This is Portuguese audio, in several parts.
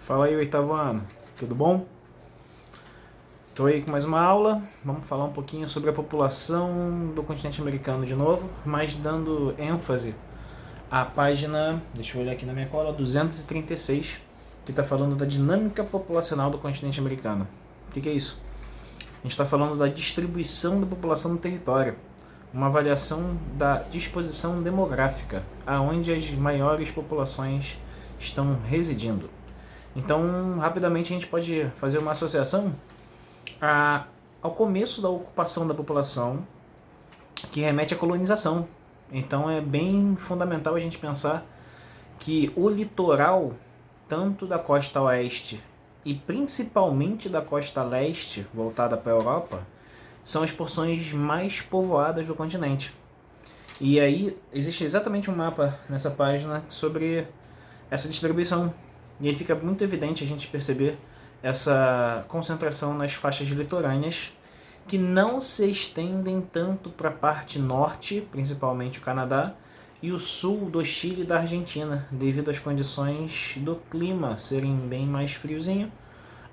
Fala aí, oitavo ano, tudo bom? Estou aí com mais uma aula. Vamos falar um pouquinho sobre a população do continente americano de novo, mas dando ênfase à página, deixa eu olhar aqui na minha cola, 236, que está falando da dinâmica populacional do continente americano. O que é isso? A gente está falando da distribuição da população no território, uma avaliação da disposição demográfica, aonde as maiores populações estão residindo. Então, rapidamente a gente pode fazer uma associação ao começo da ocupação da população, que remete à colonização. Então é bem fundamental a gente pensar que o litoral, tanto da costa oeste e principalmente da costa leste, voltada para a Europa, são as porções mais povoadas do continente. E aí existe exatamente um mapa nessa página sobre essa distribuição. E aí fica muito evidente a gente perceber essa concentração nas faixas litorâneas, que não se estendem tanto para a parte norte, principalmente o Canadá, e o sul do Chile e da Argentina, devido às condições do clima serem bem mais friozinho.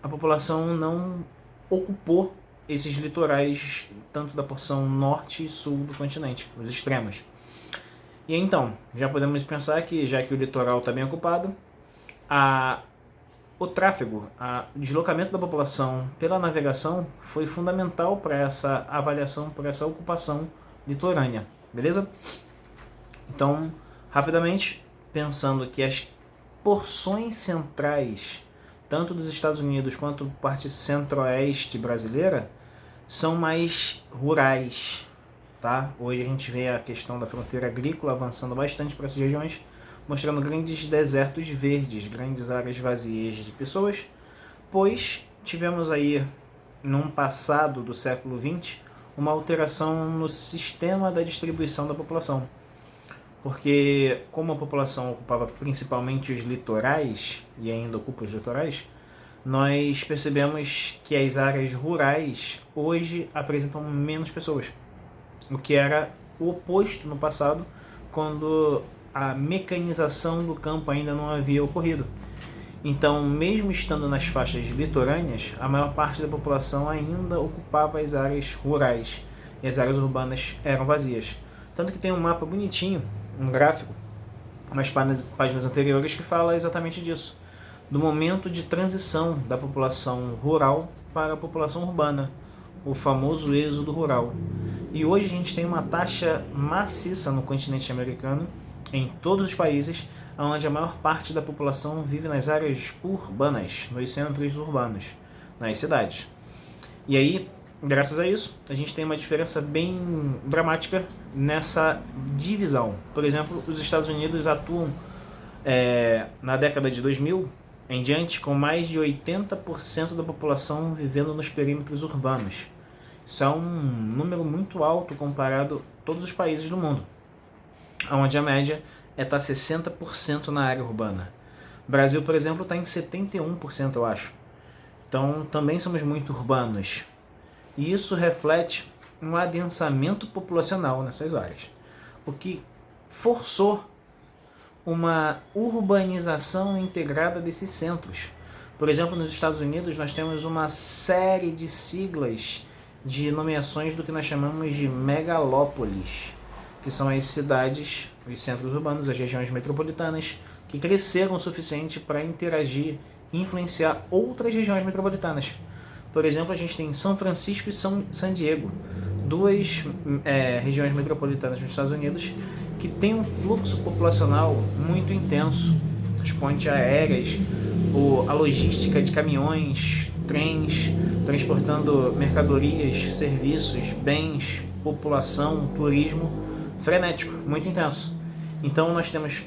A população não ocupou esses litorais, tanto da porção norte e sul do continente, os extremos. E então, já podemos pensar que, já que o litoral está bem ocupado, o tráfego, o deslocamento da população pela navegação foi fundamental para essa avaliação, para essa ocupação litorânea, beleza? Então, rapidamente, pensando que as porções centrais, tanto dos Estados Unidos quanto parte centro-oeste brasileira, são mais rurais, tá? Hoje a gente vê a questão da fronteira agrícola avançando bastante para essas regiões, mostrando grandes desertos verdes, grandes áreas vazias de pessoas, pois tivemos aí, num passado do século XX, uma alteração no sistema da distribuição da população. Porque como a população ocupava principalmente os litorais, e ainda ocupa os litorais, nós percebemos que as áreas rurais hoje apresentam menos pessoas, o que era o oposto no passado, quando a mecanização do campo ainda não havia ocorrido. Então, mesmo estando nas faixas litorâneas, a maior parte da população ainda ocupava as áreas rurais e as áreas urbanas eram vazias. Tanto que tem um mapa bonitinho, um gráfico, nas páginas anteriores, que fala exatamente disso, do momento de transição da população rural para a população urbana, o famoso êxodo rural. E hoje a gente tem uma taxa maciça no continente americano, em todos os países, onde a maior parte da população vive nas áreas urbanas, nos centros urbanos, nas cidades. E aí, graças a isso, a gente tem uma diferença bem dramática nessa divisão. Por exemplo, os Estados Unidos atuam na década de 2000 em diante com mais de 80% da população vivendo nos perímetros urbanos. Isso é um número muito alto comparado a todos os países do mundo, onde a média é estar 60% na área urbana. O Brasil, por exemplo, está em 71%, eu acho. Então, também somos muito urbanos. E isso reflete um adensamento populacional nessas áreas, o que forçou uma urbanização integrada desses centros. Por exemplo, nos Estados Unidos, nós temos uma série de siglas de nomeações do que nós chamamos de megalópolis, que são as cidades, os centros urbanos, as regiões metropolitanas, que cresceram o suficiente para interagir e influenciar outras regiões metropolitanas. Por exemplo, a gente tem São Francisco e San Diego, duas regiões metropolitanas nos Estados Unidos, que têm um fluxo populacional muito intenso. As pontes aéreas, a logística de caminhões, trens, transportando mercadorias, serviços, bens, população, turismo, frenético, muito intenso. Então nós temos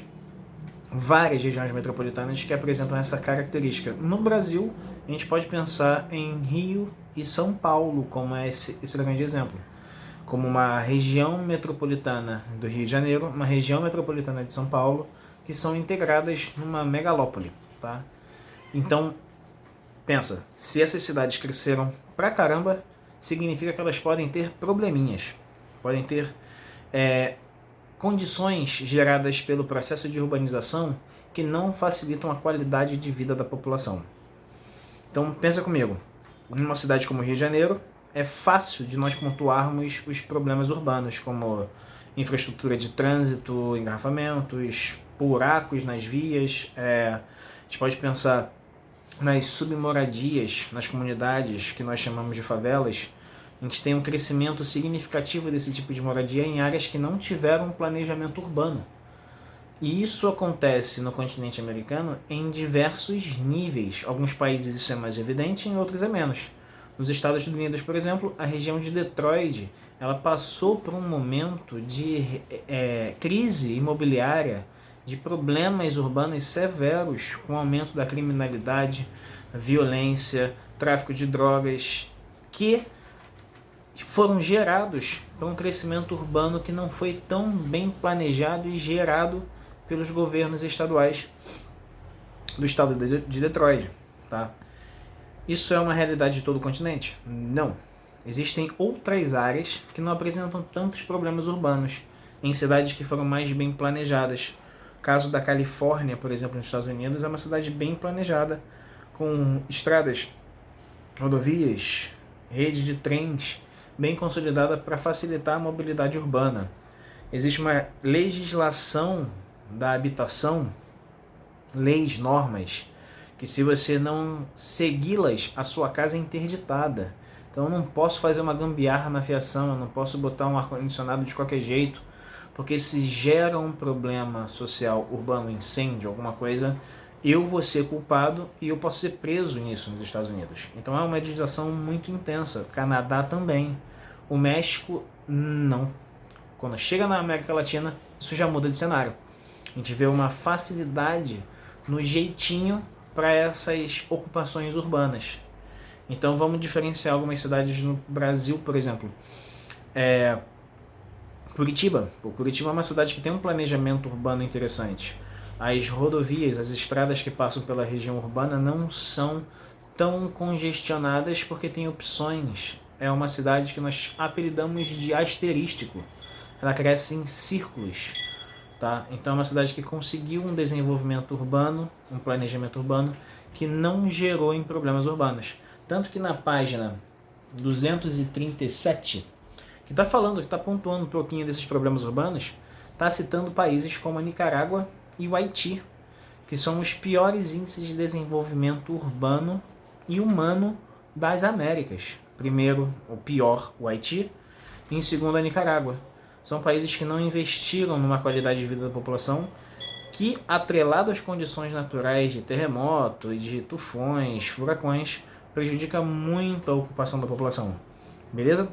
várias regiões metropolitanas que apresentam essa característica. No Brasil, a gente pode pensar em Rio e São Paulo como esse grande exemplo, como uma região metropolitana do Rio de Janeiro, uma região metropolitana de São Paulo, que são integradas numa megalópole, tá? Então, pensa, se essas cidades cresceram pra caramba, significa que elas podem ter probleminhas, podem ter condições geradas pelo processo de urbanização porque não facilitam a qualidade de vida da população. Então pensa comigo, numa cidade como Rio de Janeiro, é fácil de nós pontuarmos os problemas urbanos, como infraestrutura de trânsito, engarrafamentos, buracos nas vias. A gente pode pensar nas submoradias, nas comunidades que nós chamamos de favelas. A gente tem um crescimento significativo desse tipo de moradia em áreas que não tiveram um planejamento urbano. E isso acontece no continente americano em diversos níveis. Alguns países isso é mais evidente, em outros é menos. Nos Estados Unidos, por exemplo, a região de Detroit, ela passou por um momento de crise imobiliária, de problemas urbanos severos, com o aumento da criminalidade, violência, tráfico de drogas, que foram gerados por um crescimento urbano que não foi tão bem planejado e gerado pelos governos estaduais do estado de Detroit, tá? Isso é uma realidade de todo o continente? Não. Existem outras áreas que não apresentam tantos problemas urbanos, em cidades que foram mais bem planejadas. O caso da Califórnia, por exemplo, nos Estados Unidos, é uma cidade bem planejada, com estradas, rodovias, rede de trens bem consolidada para facilitar a mobilidade urbana. Existe uma legislação da habitação, leis, normas, que se você não segui-las, a sua casa é interditada. Então eu não posso fazer uma gambiarra na fiação, eu não posso botar um ar-condicionado de qualquer jeito, porque se gera um problema social, urbano, incêndio, alguma coisa, eu vou ser culpado e eu posso ser preso nisso nos Estados Unidos. Então é uma legislação muito intensa. Canadá também. O México, não. Quando chega na América Latina, isso já muda de cenário. A gente vê uma facilidade no jeitinho para essas ocupações urbanas. Então vamos diferenciar algumas cidades no Brasil, por exemplo. Curitiba. Curitiba é uma cidade que tem um planejamento urbano interessante. As rodovias, as estradas que passam pela região urbana não são tão congestionadas porque tem opções. É uma cidade que nós apelidamos de asterístico. Ela cresce em círculos. Tá? Então é uma cidade que conseguiu um desenvolvimento urbano, um planejamento urbano, que não gerou em problemas urbanos. Tanto que na página 237, que está falando, que está pontuando um pouquinho desses problemas urbanos, está citando países como a Nicarágua e o Haiti, que são os piores índices de desenvolvimento urbano e humano das Américas. Primeiro, o pior, o Haiti, e em segundo, a Nicarágua. São países que não investiram numa qualidade de vida da população, que, atrelado às condições naturais de terremoto, de tufões, furacões, prejudica muito a ocupação da população. Beleza?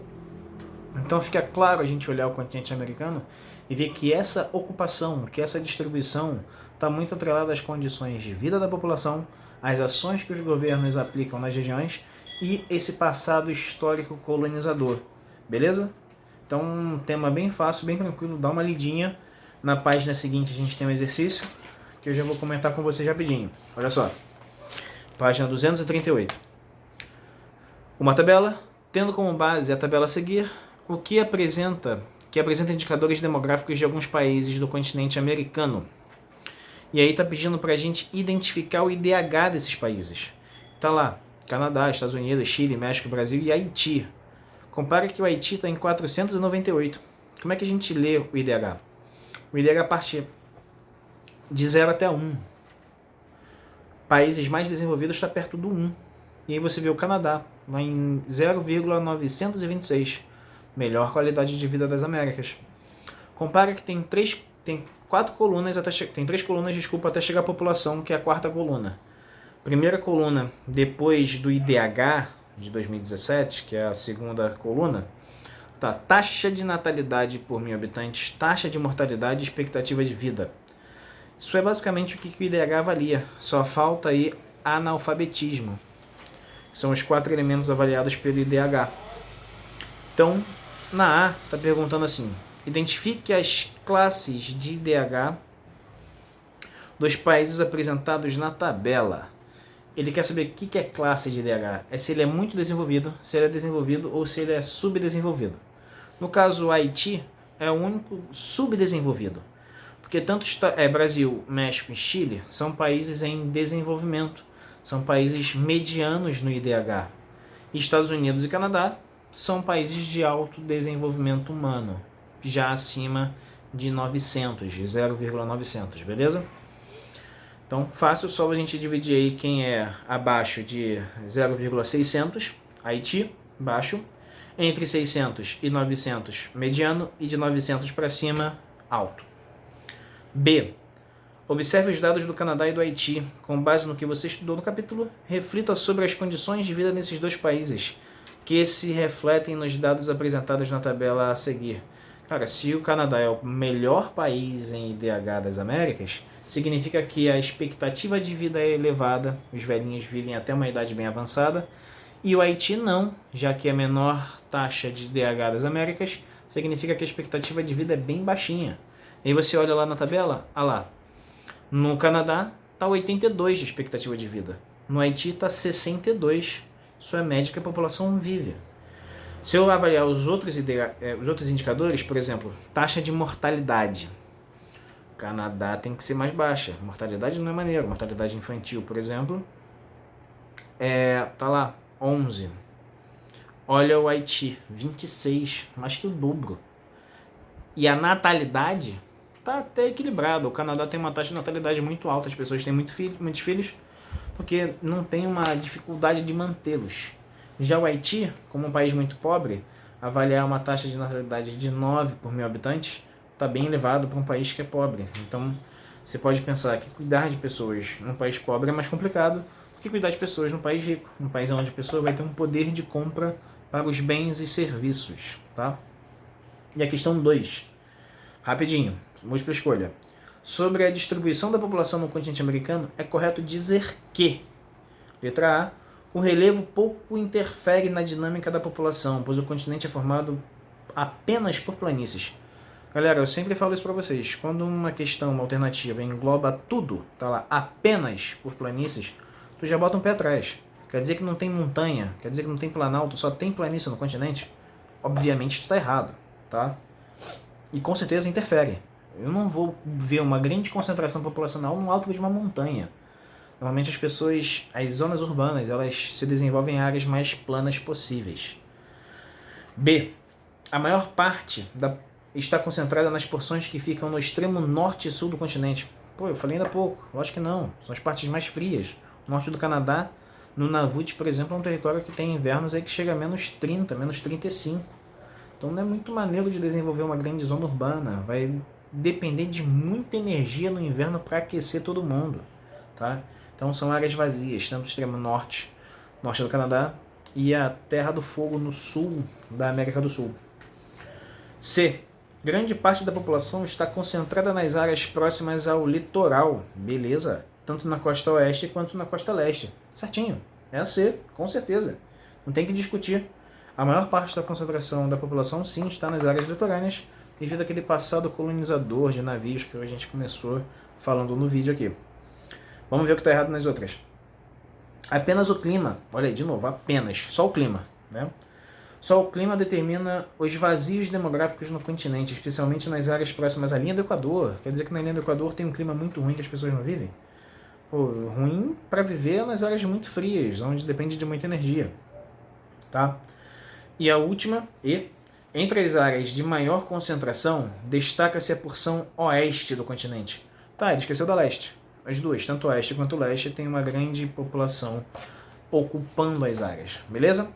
Então fica claro a gente olhar o continente americano e ver que essa ocupação, que essa distribuição está muito atrelada às condições de vida da população, às ações que os governos aplicam nas regiões e esse passado histórico colonizador. Beleza? Então um tema bem fácil, bem tranquilo, dá uma lidinha. Na página seguinte a gente tem um exercício que eu já vou comentar com vocês rapidinho. Olha só, página 238. Uma tabela, tendo como base a tabela a seguir, o que apresenta indicadores demográficos de alguns países do continente americano. E aí está pedindo para a gente identificar o IDH desses países. Está lá, Canadá, Estados Unidos, Chile, México, Brasil e Haiti. Compare que o Haiti está em 498. Como é que a gente lê o IDH? O IDH parte de 0 até 1. Países mais desenvolvidos está perto do 1. E aí você vê o Canadá, vai em 0,926. Melhor qualidade de vida das Américas. Compare que tem 3 colunas até chegar à população, que é a quarta coluna. Primeira coluna, depois do IDH de 2017, que é a segunda coluna, tá, taxa de natalidade por 1.000 habitantes, taxa de mortalidade e expectativa de vida. Isso é basicamente o que o IDH avalia. Só falta aí analfabetismo. São os 4 elementos avaliados pelo IDH. Então, na A, está perguntando assim: identifique as classes de IDH dos países apresentados na tabela. Ele quer saber o que é classe de IDH. É se ele é muito desenvolvido, se ele é desenvolvido ou se ele é subdesenvolvido. No caso, o Haiti é o único subdesenvolvido, Porque tanto Brasil, México e Chile são países em desenvolvimento, são países medianos no IDH. E Estados Unidos e Canadá são países de alto desenvolvimento humano, já acima de 900, de 0,900, beleza? Então, fácil, só a gente dividir aí quem é abaixo de 0,600, Haiti, baixo, entre 600 e 900, mediano, e de 900 para cima, alto. B. Observe os dados do Canadá e do Haiti. Com base no que você estudou no capítulo, reflita sobre as condições de vida nesses dois países, que se refletem nos dados apresentados na tabela a seguir. Cara, se o Canadá é o melhor país em IDH das Américas, significa que a expectativa de vida é elevada, os velhinhos vivem até uma idade bem avançada, e o Haiti não, já que a menor taxa de IDH das Américas, significa que a expectativa de vida é bem baixinha. E aí você olha lá na tabela, olha lá, no Canadá está 82 de expectativa de vida, no Haiti está 62, isso é a média que a população vive. Se eu avaliar os outros indicadores, por exemplo, taxa de mortalidade, o Canadá tem que ser mais baixa, mortalidade não é maneiro, mortalidade infantil, por exemplo, tá lá, 11. Olha o Haiti, 26, mais que o dobro. E a natalidade está até equilibrada. O Canadá tem uma taxa de natalidade muito alta, as pessoas têm muitos filhos, porque não tem uma dificuldade de mantê-los. Já o Haiti, como um país muito pobre, avaliar uma taxa de natalidade de 9 por mil habitantes está bem elevado para um país que é pobre. Então, você pode pensar que cuidar de pessoas num país pobre é mais complicado do que cuidar de pessoas num país rico, num país onde a pessoa vai ter um poder de compra para os bens e serviços, tá? E a questão 2, rapidinho, múltipla escolha. Sobre a distribuição da população no continente americano, é correto dizer que, letra A, o relevo pouco interfere na dinâmica da população, pois o continente é formado apenas por planícies. Galera, eu sempre falo isso para vocês, quando uma questão, uma alternativa engloba tudo, tá lá, apenas por planícies, tu já bota um pé atrás. Quer dizer que não tem montanha, quer dizer que não tem planalto, só tem planície no continente? Obviamente isso está errado, tá? E com certeza interfere. Eu não vou ver uma grande concentração populacional no alto de uma montanha. Normalmente as pessoas, as zonas urbanas, elas se desenvolvem em áreas mais planas possíveis. B. A maior parte está concentrada nas porções que ficam no extremo norte e sul do continente. Pô, eu falei ainda há pouco. Lógico que não. São as partes mais frias. O norte do Canadá, no Nunavut, por exemplo, é um território que tem invernos aí que chega a menos 30, menos 35. Então não é muito maneiro de desenvolver uma grande zona urbana. Vai depender de muita energia no inverno para aquecer todo mundo, tá? Então são áreas vazias, tanto o extremo norte do Canadá, e a Terra do Fogo no sul da América do Sul. C. Grande parte da população está concentrada nas áreas próximas ao litoral, beleza? Tanto na costa oeste quanto na costa leste. Certinho, é a C, com certeza. Não tem que discutir. A maior parte da concentração da população, sim, está nas áreas litorâneas, devido àquele passado colonizador de navios que a gente começou falando no vídeo aqui. Vamos ver o que está errado nas outras. Apenas o clima, olha aí, de novo, apenas, só o clima, né? Só o clima determina os vazios demográficos no continente, especialmente nas áreas próximas à linha do Equador. Quer dizer que na linha do Equador tem um clima muito ruim que as pessoas não vivem? Pô, ruim para viver nas áreas muito frias, onde depende de muita energia, tá? E a última, E. Entre as áreas de maior concentração, destaca-se a porção oeste do continente. Tá, ele esqueceu da leste. As duas, tanto oeste quanto leste, tem uma grande população ocupando as áreas, beleza?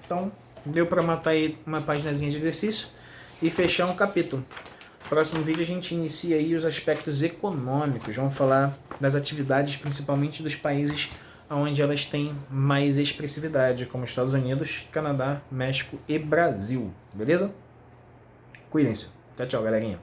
Então, deu para matar aí uma paginazinha de exercício e fechar um capítulo. No próximo vídeo a gente inicia aí os aspectos econômicos. Vamos falar das atividades, principalmente dos países onde elas têm mais expressividade, como Estados Unidos, Canadá, México e Brasil, beleza? Cuidem-se. Tchau, tchau, galerinha.